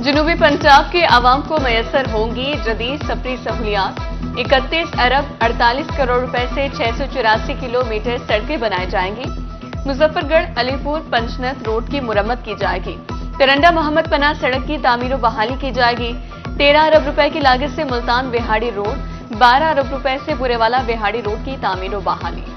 जनूबी पंजाब के आवाम को मैसर होंगी जदीद सफरी सहूलियात। 31 अरब 48 करोड़ रुपए से 684 किलोमीटर सड़कें बनाई जाएंगी। मुजफ्फरगढ़ अलीपुर पंचनत रोड की मुरम्मत की जाएगी। तरंडा मोहम्मद पनाह सड़क की तामीर व बहाली की जाएगी। 13 अरब रुपए की लागत से मुल्तान बिहाड़ी रोड, 12 अरब रुपए से बुरेवाला बिहाड़ी रोड की तामीर व बहाली।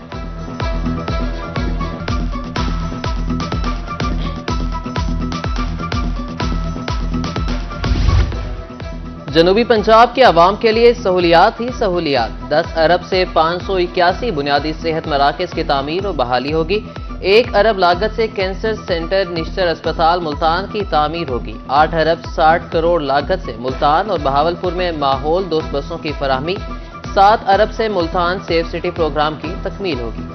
जनूबी पंजाब के अवाम के लिए सहूलियात ही सहूलियात। 10 अरब से 581 बुनियादी सेहत मराकज की तामीर और बहाली होगी। 1 अरब लागत से कैंसर सेंटर निश्चर अस्पताल मुल्तान की तामीर होगी। 8 अरब 60 करोड़ लागत से मुल्तान और बहावलपुर में माहौल दोस्त बसों की फराहमी। 7 अरब से मुल्तान सेफ सिटी प्रोग्राम की तकमील होगी।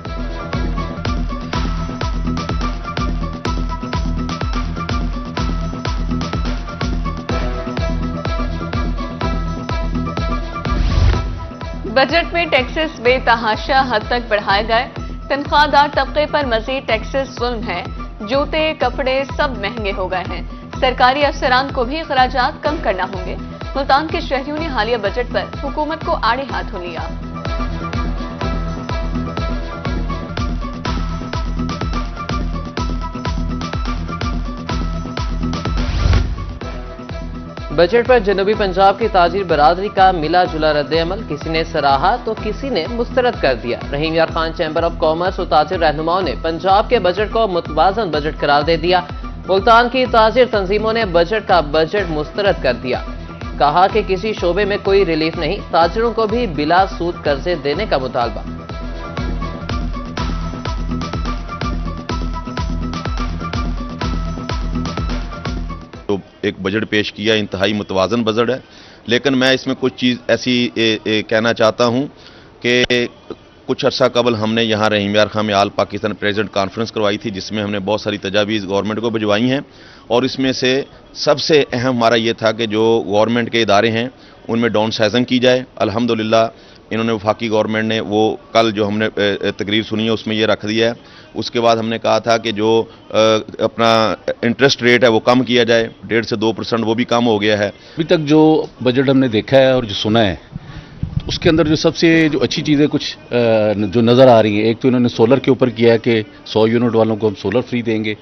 बजट में टैक्सेस बेतहाशा हद तक बढ़ाए गए। तनख्वाहदार तबके पर मजीद टैक्सेस जुल्म है। जूते कपड़े सब महंगे हो गए हैं। सरकारी अफसरान को भी अखराजात कम करना होंगे। मुल्तान के शहरियों ने हालिया बजट पर हुकूमत को आड़े हाथों लिया। बजट पर जनूबी पंजाब की ताजिर बरादरी का मिला जुला रद्द-ए-अमल, किसी ने सराहा तो किसी ने मुस्तरद कर दिया। रहीम यार खान चैम्बर ऑफ कॉमर्स और ताजिर रहनुमाओं ने पंजाब के बजट को मुतवाज़न बजट करार दे दिया। मुल्तान की ताजिर तंजीमों ने बजट का बजट मुस्तरद कर दिया। कहा कि किसी शोबे में कोई रिलीफ नहीं, ताजिरों को भी बिला सूद कर्जे देने का मुतालबा। तो एक बजट पेश किया, इंतहाई मुतवाज़न बजट है, लेकिन मैं इसमें कुछ चीज़ ऐसी कहना चाहता हूँ कि कुछ अर्सा कबल हमने यहाँ रहीम यार खान में आल पाकिस्तान प्रेसिडेंट कॉन्फ्रेंस करवाई थी, जिसमें हमने बहुत सारी तजावीज़ गवर्नमेंट को भिजवाई हैं, और इसमें से सबसे अहम हमारा ये था कि जो गवर्नमेंट के इदारे हैं उनमें डाउन साइजिंग की जाए। अल्हम्दुलिल्लाह इन्होंने वफाकी गवर्नमेंट ने वो कल जो हमने तकरीर सुनी है उसमें ये रख दिया है। उसके बाद हमने कहा था कि जो अपना इंटरेस्ट रेट है वो कम किया जाए, 1.5 से 2% वो भी कम हो गया है। अभी तक जो बजट हमने देखा है और जो सुना है, तो उसके अंदर जो सबसे जो अच्छी चीज़ें कुछ जो नज़र आ रही हैं, एक तो इन्होंने सोलर के ऊपर किया है कि 100 यूनिट वालों को हम सोलर फ्री देंगे।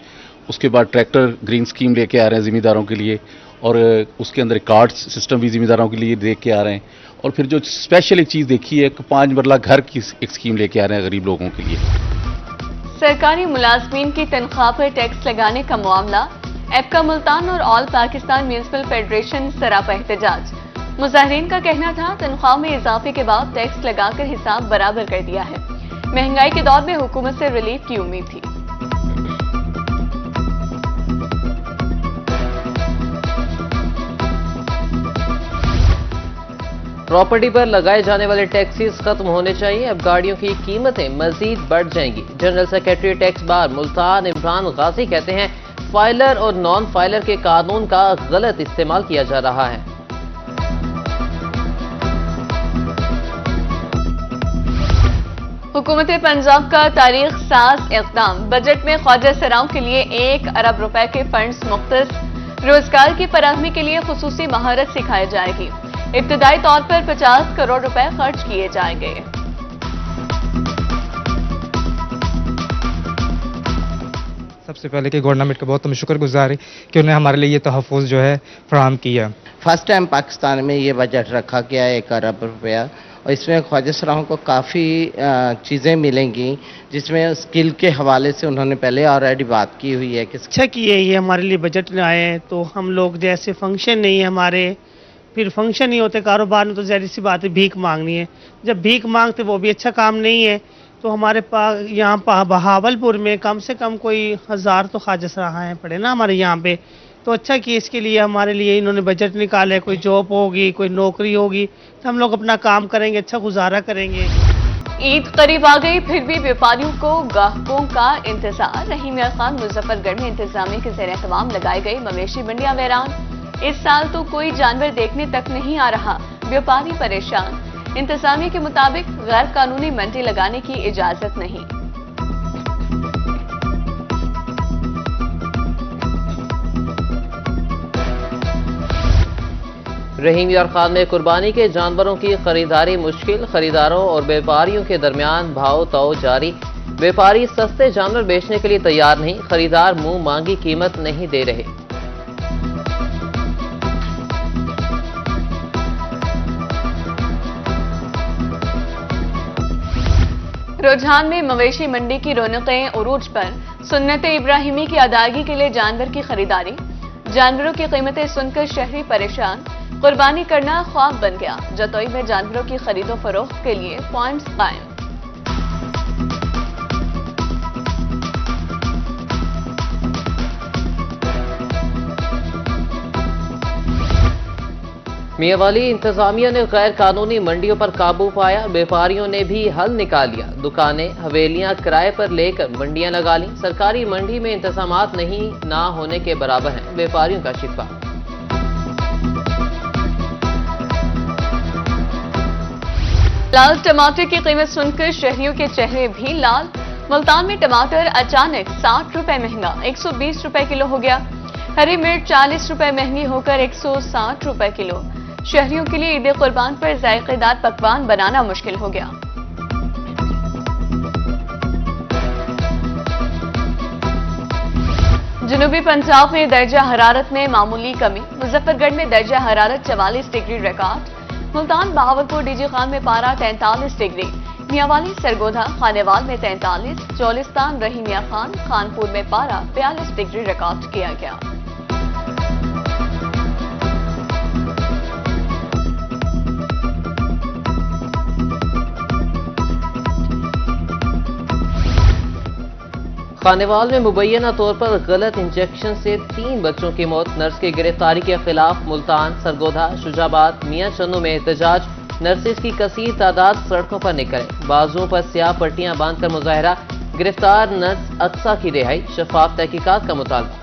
उसके बाद ट्रैक्टर ग्रीन स्कीम लेके आ रहे हैं ज़िम्मेदारों के लिए, और उसके अंदर कार्ड्स सिस्टम भी ज़िम्मेदारों के लिए देख के आ रहे हैं। और फिर जो स्पेशल एक चीज़ देखी है कि 5 मरला घर की एक स्कीम लेके आ रहे हैं गरीब लोगों के लिए। सरकारी मुलाजमीन की तनख्वाह पर टैक्स लगाने का मामला। एपका मुल्तान और ऑल पाकिस्तान म्यूनिसिपल फेडरेशन सरापा एहतजाज। मुजाहिरीन का कहना था तनख्वाह में इजाफे के बाद टैक्स लगाकर हिसाब बराबर कर दिया है। महंगाई के दौर में हुकूमत से रिलीफ की उम्मीद थी। प्रॉपर्टी पर लगाए जाने वाले टैक्सेस खत्म होने चाहिए। अब गाड़ियों की कीमतें मजीद बढ़ जाएंगी। General secretary tax bar Multan Imran Ghazi कहते हैं फाइलर और नॉन फाइलर के कानून का गलत इस्तेमाल किया जा रहा है। हुकूमत पंजाब का तारीख साज इक़दाम। बजट में ख्वाजा सराओं के लिए 1 अरब रुपए के फंड्स मुख्तस। रोजगार की फराहमी के लिए खुसूसी महारत सिखाई जाएगी। इब्तदाई तौर पर 50 करोड़ रुपए खर्च किए जाएंगे। सबसे पहले कि गवर्नमेंट का बहुत हम शुक्रगुजार है कि उन्होंने हमारे लिए ये तहफ़्फ़ुज़ जो है फराहम किया। फर्स्ट टाइम पाकिस्तान में ये बजट रखा गया है 1 अरब रुपया, और इसमें ख्वाजा सराहों को काफ़ी चीज़ें मिलेंगी, जिसमें स्किल के हवाले से उन्होंने पहले ऑलरेडी बात की हुई है कि अच्छा किए ये हमारे लिए बजट आए हैं। तो हम लोग जैसे फंक्शन नहीं है हमारे, फिर फंक्शन नहीं होते कारोबार में, तो ज़ाहिर सी बात है भीख मांगनी है। जब भीख मांगते वो भी अच्छा काम नहीं है। तो हमारे पास यहाँ बहावलपुर में कम से कम कोई 1000 तो ख्वाजा सराहाएँ पड़े ना हमारे यहाँ पे। तो अच्छा कि इसके लिए हमारे लिए इन्होंने बजट निकाले, कोई जॉब होगी, कोई नौकरी होगी, तो हम लोग अपना काम करेंगे, अच्छा गुजारा करेंगे। ईद करीब आ गई, फिर भी व्यापारियों को ग्राहकों का इंतजार। रहीम यार खान मुजफ्फरगढ़ में इंतजामिया के ज़ेर एहतमाम लगाई गई मवेशी मंडियां वैरान। इस साल तो कोई जानवर देखने तक नहीं आ रहा, व्यापारी परेशान। इंतजामिया के मुताबिक गैर कानूनी मंडी लगाने की इजाजत नहीं। रहीम यार खान में कुर्बानी के जानवरों की खरीदारी मुश्किल, खरीदारों और व्यापारियों के दरमियान भाव ताव जारी। व्यापारी सस्ते जानवर बेचने के लिए तैयार नहीं, खरीदार मुंह मांगी कीमत नहीं दे रहे। रुझान में मवेशी मंडी की रौनकें उरूज पर, सुन्नत इब्राहिमी की अदायगी के लिए जानवर की खरीदारी। जानवरों की कीमतें सुनकर शहरी परेशान, कुर्बानी करना ख्वाब बन गया। जतोई में जानवरों की खरीदो फरोख्त के लिए पॉइंट्स कायम। मियांवाली इंतजामिया ने गैर कानूनी मंडियों पर काबू पाया, व्यापारियों ने भी हल निकाल लिया। दुकानें हवेलियां किराए पर लेकर मंडियां लगा ली। सरकारी मंडी में इंतजामात नहीं ना होने के बराबर है व्यापारियों का शिकवा। लाल टमाटर की कीमत सुनकर शहरियों के चेहरे भी लाल। मुल्तान में टमाटर अचानक 60 रुपए महंगा 120 रुपए किलो हो गया। हरी मिर्च 40 रुपए महंगी होकर 160 रुपए किलो। शहरियों के लिए ईद कुर्बान पर जायकेदार पकवान बनाना मुश्किल हो गया। जनूबी पंजाब में दर्जा हरारत में मामूली कमी। मुजफ्फरगढ़ में दर्जा हरारत 44 degree record. Multan, Bahawalpur, DG Khan में पारा 43 डिग्री। मियांवाली, सरगोधा, खानेवाल में 43, चौलिस्तान, रहीम यार खान, खानपुर में पारा 42 डिग्री रिकॉर्ड किया गया। खानेवाल में मुबैना तौर पर गलत इंजेक्शन से 3 बच्चों की मौत। नर्स की गिरफ्तारी के खिलाफ मुल्तान, सरगोधा, शुजाबाद, मियां चन्नू में एहतजाज। नर्सेज की कसीर तादाद सड़कों पर निकले, बाजुओं पर स्याह पट्टियां बांधकर मुजाहरा। गिरफ्तार नर्स अक्सा की रिहाई, शफाफ तहकीकात का मुतालबा।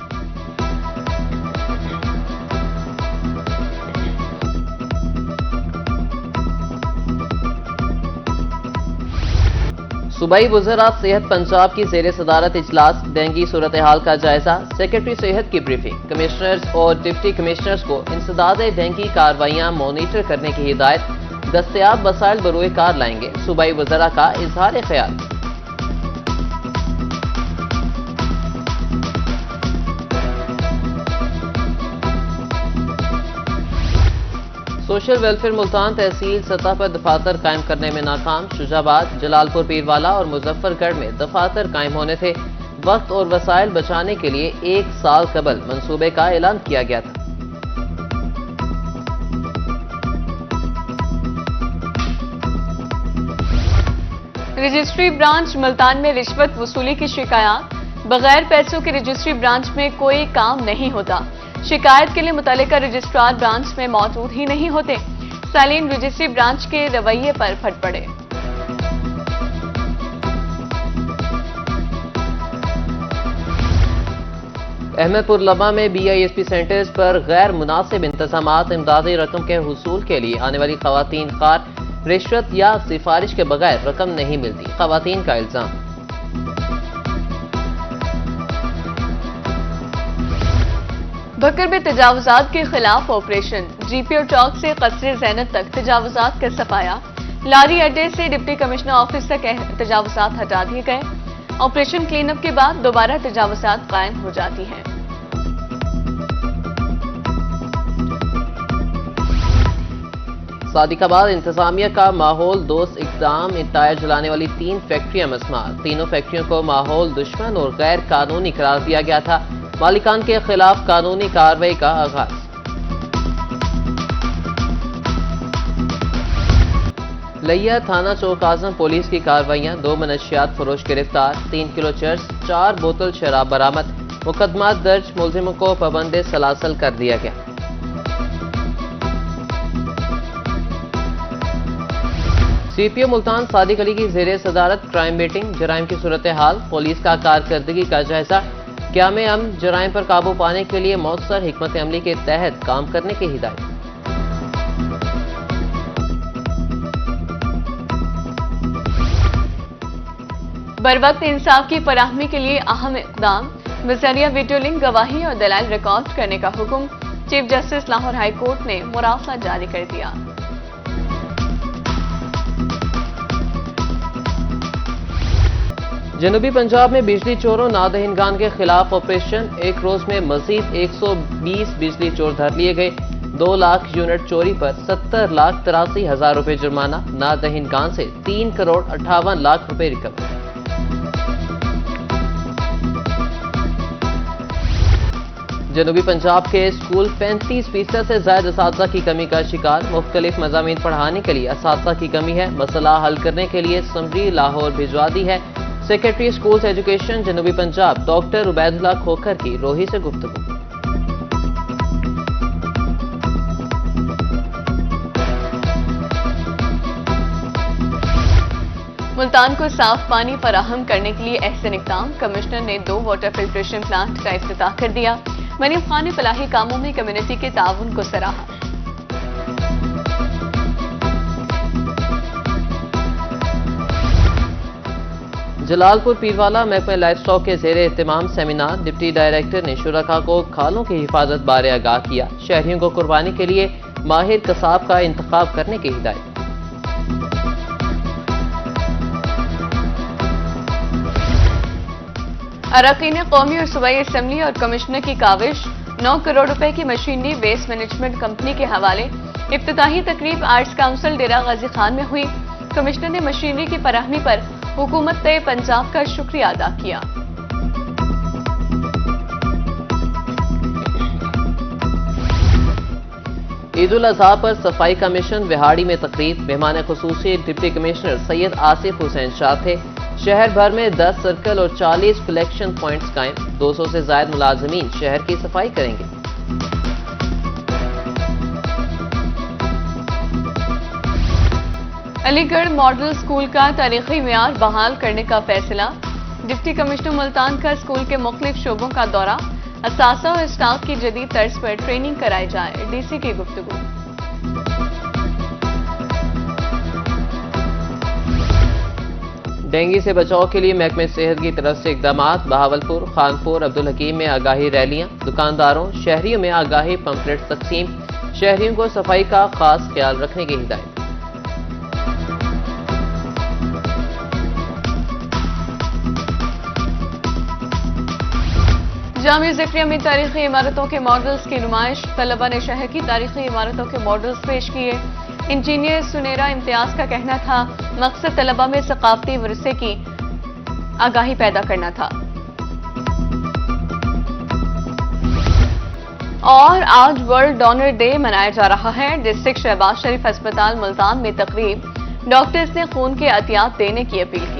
सूबाई वज़रात सेहत पंजाब की ज़ेर सदारत इजलास। डेंगू सूरत हाल का जायजा, सेक्रेटरी सेहत की ब्रीफिंग। कमिश्नर्स और डिप्टी कमिश्नर्स को इंसदाद डेंगू कार्रवाइयां मॉनिटर करने की हिदायत। दस्तयाब वसाइल बरोए कार लाएंगे, सूबाई वज़रा का इजहार ख्याल। सोशल वेलफेयर मुल्तान तहसील सतह पर दफातर कायम करने में नाकाम। शुजाबाद, जलालपुर, पीरवाला और मुजफ्फरगढ़ में दफातर कायम होने थे। वक्त और वसाइल बचाने के लिए 1 साल कबल मंसूबे का ऐलान किया गया था। रजिस्ट्री ब्रांच मुल्तान में रिश्वत वसूली की शिकायत। बगैर पैसों के रजिस्ट्री ब्रांच में कोई काम नहीं होता। शिकायत के लिए मुतल्लिका रजिस्ट्रार ब्रांच में मौजूद ही नहीं होते। सालीन रजिस्ट्री ब्रांच के रवैये पर फट पड़े। अहमदपुर लबा में BISP सेंटर्स पर गैर मुनासिब इंतजामात। इमदादी रकम के हुसूल के लिए आने वाली खवातीन खार, रिश्वत या सिफारिश के बगैर रकम नहीं मिलती, खवातीन का इल्जाम। भक्कर में तजावुजात के खिलाफ ऑपरेशन। GPO चौक से कस्रे ज़ैनत तक तजावुजात का सफाया। लारी अड्डे से डिप्टी कमिश्नर ऑफिस तक तजावुजात हटा दिए गए। ऑपरेशन क्लीनअप के बाद दोबारा तजावुजात कायम हो जाती हैं। सादिकाबाद इंतजामिया का माहौल दोस्त इकदाम। टायर जलाने वाली 3 फैक्ट्रियां मसमार। तीनों फैक्ट्रियों को माहौल दुश्मन और गैर कानूनी करार दिया गया था। मालिकान के खिलाफ कानूनी कार्रवाई का आगाज। लिया थाना चौक आजम पुलिस की कार्रवाइयां। 2 मनशियात फरोश गिरफ्तार। 3 किलो चर्स, 4 बोतल शराब बरामद। मुकदमा दर्ज, मुलजिमों को पाबंद सलासल कर दिया गया। CPO मुल्तान सादिक अली की ज़ेरे सदारत क्राइम मीटिंग। जराइम की सूरत हाल, पुलिस का कारकर्दगी का जायजा। क़याम अमन जराइम पर काबू पाने के लिए मौसर हिकमत अमली के तहत काम करने की हिदायत। बरवक्त इंसाफ की फराहमी के लिए अहम इक़दाम। वज़रिया वीडियो लिंक, गवाही और दलाइल रिकॉर्ड करने का हुक्म। Chief justice Lahore high court ने मुराफा जारी कर दिया। जनूबी पंजाब में बिजली चोरों नादहिनगान के खिलाफ ऑपरेशन। एक रोज में मजीद 120 बिजली चोर धर लिए गए। 2 लाख यूनिट चोरी पर 70,83,000 रुपए जुर्माना। नादहिनगान से 3 करोड़ 58 लाख रुपए रिकवर। जनूबी पंजाब के स्कूल 35% से ज्यादा असातिज़ा की कमी का शिकार। मुख्तलिफ मज़ामीन पढ़ाने के लिए असातिज़ा की कमी है। मसला हल करने के लिए समरी लाहौर भिजवा दी है। सेक्रेटरी स्कूल्स एजुकेशन जनूबी पंजाब डॉक्टर उबैदुल्ला खोखर की रोही से गुफ्तगू। मुल्तान को साफ पानी फराहम करने के लिए अहसन इक़दाम। कमिश्नर ने 2 वाटर फिल्ट्रेशन प्लांट का इफ्तिताह कर दिया। मनीम खान ने फलाही कामों में कम्युनिटी के ताउन को सराहा। जलालपुर पीरवाला महकमा लाइफ स्टॉक के ज़ेरे एहतमाम सेमिनार। डिप्टी डायरेक्टर ने शुरका को खालों की हिफाजत बारे आगाह किया। शहरियों को कुर्बानी के लिए माहिर कसाब का इंतखाब करने की हिदायत। अरकान कौमी और सूबाई असम्बली और कमिश्नर की काविश। 9 करोड़ रुपए की मशीनरी वेस्ट मैनेजमेंट कंपनी के हवाले। इफ्तिताही तकरीब आर्ट्स काउंसिल डेरा गाजी खान में हुई। कमिश्नर ने मशीनरी की फराहमी पर हुकूमत पंजाब का शुक्रिया अदा किया। ईद उल अजहा पर सफाई का मिशन। विहाड़ी में तकरीब। मेहमान खुसूसी डिप्टी कमिश्नर सैयद आसिफ हुसैन शाह थे। शहर भर में 10 सर्कल और 40 कलेक्शन पॉइंट्स कायम। 200 से ज्यादा मुलाजमीन शहर की सफाई करेंगे। अलीगढ़ मॉडल स्कूल का तारीखी मियार बहाल करने का फैसला। डिप्टी कमिश्नर मुल्तान का स्कूल के मुख्तलिफ शोबों का दौरा। असासा और स्टाफ की जदीद तर्ज पर ट्रेनिंग कराई जाए। डीसी की गुफ्तगू। डेंगू से बचाव के लिए महकमे सेहत की तरफ से इकदाम। बहावलपुर, खानपुर, अब्दुल हकीम में आगाही रैलियां। दुकानदारों, शहरियों में आगाही पंपलेट तकसीम। शहरियों को सफाई का खास ख्याल रखने की हिदायत। जामिया ज़िक्रिया में तारीखी इमारतों के मॉडल्स की नुमाइश। तलबा ने शहर की तारीखी इमारतों के मॉडल्स पेश किए। इंजीनियर सुनेरा इम्तियाज का कहना था मकसद तलबा में सकाफती विरसे की आगाही पैदा करना था। और आज वर्ल्ड डोनर डे मनाया जा रहा है। डिस्ट्रिक्ट शहबाज शरीफ अस्पताल मुल्तान में तकरीब। डॉक्टर्स ने खून के अतियात देने की अपील की।